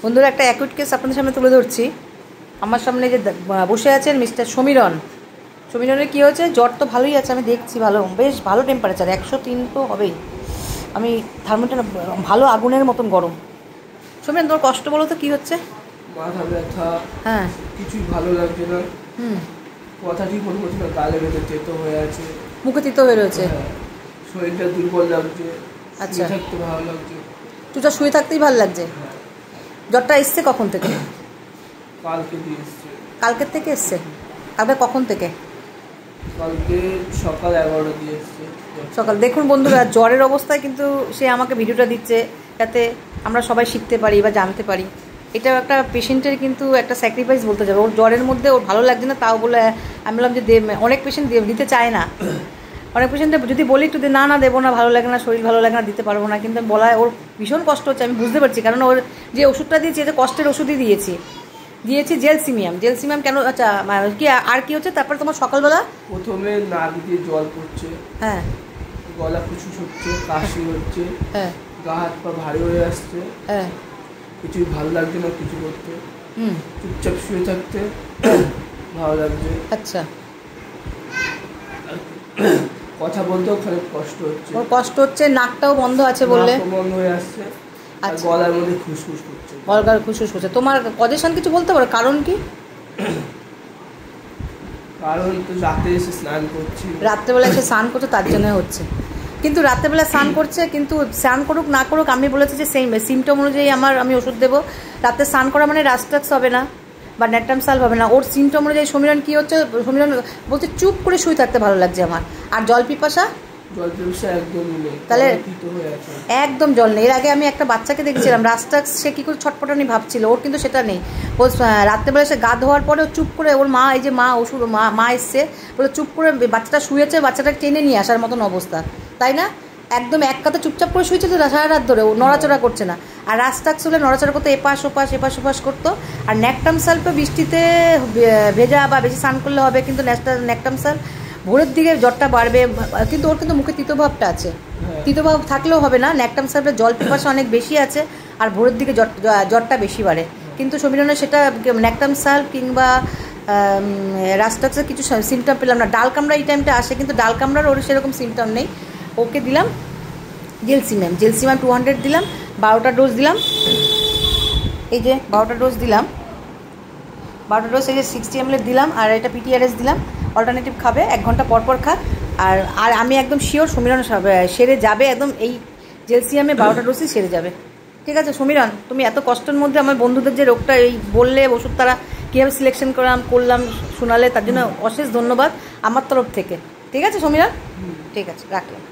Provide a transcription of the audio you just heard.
বন্ধুরা, একটা acute case আপনাদের সামনে তুলে ধরছি। আমার সামনে যে বসে আছেন মিস্টার সমীরণ। সমীরণের কী হয়েছে? জ্বর তো ভালোই আছে, আমি দেখছি ভালো, বেশ ভালো টেম্পারেচার, 103 তো হবেই। আমি থার্মোমিটার ভালো আগুনের মতন গরম। সমীরণ, তোর কষ্ট বলো তো কী হচ্ছে? মাথা ব্যথা, হ্যাঁ, কিছুই ভালো লাগছে না। কথা ঠিক মনে হচ্ছে না, গালে ভেতর তেতো হয়ে আছে, মুখে তিতো হয়ে রয়েছে। শরীরটা দুর্বল লাগছে। আচ্ছা, থাকতে ভালো লাগছে, তুইটা শুয়ে থাকতেই ভালো লাগছে। জ্বরটা এসছে কখন থেকে? কালকে দিয়ে এসছে। কালকের থেকে এসছে? কালকে কখন থেকে? কালকে সকাল 11টা দিয়ে এসছে। সকাল। দেখুন বন্ধুরা, জ্বরের অবস্থায় কিন্তু সে আমাকে ভিডিওটা দিচ্ছে যাতে আমরা সবাই শিখতে পারি বা জানতে পারি। এটা একটা পেশেন্টের কিন্তু একটা স্যাক্রিফাইস বলতে যাবে। ওর জ্বরের মধ্যে ওর ভালো লাগছে না, তাও বলে আমি বললাম যে অনেক পেশেন্ট দিতে চায় না। অনেক পেশেন্টে যদি বলি একটু না দেবো না, ভালো লাগে না, শরীর ভালো লাগে না, দিতে পারবো না, কিন্তু বলা ওর ভীষণ কষ্ট হচ্ছে, আমি বুঝতে পারছি। কারণ ওর যে ওষুধটা দিয়েছি এটা কষ্টের ওষুধই দিয়েছি জেলসিমিয়াম। কেন? আচ্ছা, কি আর কি হচ্ছে তারপর তোমার সকালবেলা? প্রথমে নাক দিয়ে জল পড়ছে, হ্যাঁ, গলা খুশু হচ্ছে, কাশি হচ্ছে, হ্যাঁ, গা হাত পা ভারী হয়ে আসছে, হ্যাঁ, কিছুই ভালো লাগছে না কিছু করতে, চুপচাপ শুয়ে থাকতে ভালো লাগছে। আচ্ছা, কথা বলতেও খানিক কষ্ট হচ্ছে। ওর কষ্ট হচ্ছে, নাকটাও বন্ধ আছে বললে, বন্ধ হয়ে আসছে, আর গলার মধ্যে খুশখুশ করছে, গলার খুশখুশ করছে। তোমার পজিশন কিছু বলতে পারো? কারণ কি? কারণ তো রাতে এসে স্নান করছি, রাত্রেবেলা এসে স্নান করছে তার জন্য হচ্ছে। কিন্তু রাত্রেবেলা স্নান করছে, কিন্তু স্নান করুক না করুক আমি বলেছি যে সেই সিমটম অনুযায়ী আমি ওষুধ দেবো। রাতে স্নান করা মানে রাস্টাক্স হবে না বা ন্যাট্রাম সালভ হবে না। ওর সিমটম অনুযায়ী সমীরণ কী হচ্ছে? সমীরণ বলছে চুপ করে শুয়ে থাকতে ভালো লাগছে আমার। আর জল পিপাসা? একদমই নেই, তাহলে একদম জল নেই। এর আগে আমি একটা বাচ্চাকে দেখছিলাম রাস্টাক্স, সে কী করে ছটপটানি ভাবছিল, ওর কিন্তু সেটা নেই। ও রাত্রেবেলা সে গা ধোয়ার পরে চুপ করে, ওর মা এই যে মা এসছে বলে চুপ করে বাচ্চাটা শুয়েছে, বাচ্চাটা টেনে নিয়ে আসার মতন অবস্থা, তাই না? একদম এক কাতে চুপচাপ করে শুয়েছে তো সারা রাত ধরে, ও নড়াচড়া করছে না। আর রাস্টাক্স হলে নড়াচড়া করতে এপাশ ওপাশ করতো। আর ন্যাকটাম সালপে বৃষ্টিতে ভেজা বা বেশি স্নান করলে হবে, কিন্তু ন্যাকটাম সাল ভোরের দিকে জ্বরটা বাড়বে। কিন্তু ওর কিন্তু মুখে তিতভাবটা আছে, তিতভাব থাকলেও হবে না। ন্যাকটাম সালপে জল পিপাসা অনেক বেশি আছে, আর ভোরের দিকে জ্বরটা বেশি বাড়ে। কিন্তু সমীরণের সেটা ন্যাকটাম সাল কিংবা রাস্টাক্সের কিছু সিমটম পেলাম না। ডাল কামড়া এই টাইমটা আসে, কিন্তু ডাল কামড়ার ওর সেরকম সিমটম নেই। ওকে দিলাম জেলসিমিয়াম 200 দিলাম, 12টা ডোজ দিলাম। এই যে 12টা ডোজ দিলাম, 12টা ডোজ এই যে 60 ml দিলাম। আর এটা PTRS দিলাম, অল্টারনেটিভ খাবে 1 ঘন্টা পর খাক। আর আমি একদম শিওর সমীরণ সেরে যাবে, একদম এই জেলসিয়ামে 12টা ডোজই সেরে যাবে। ঠিক আছে সমীরণ, তুমি এত কষ্টের মধ্যে আমার বন্ধুদের যে রোগটা এই বললে, ওষুধ তারা কীভাবে সিলেকশন করলাম শোনালে, তার জন্য অশেষ ধন্যবাদ আমার তরফ থেকে। ঠিক আছে সমীরণ, ঠিক আছে, রাখলাম।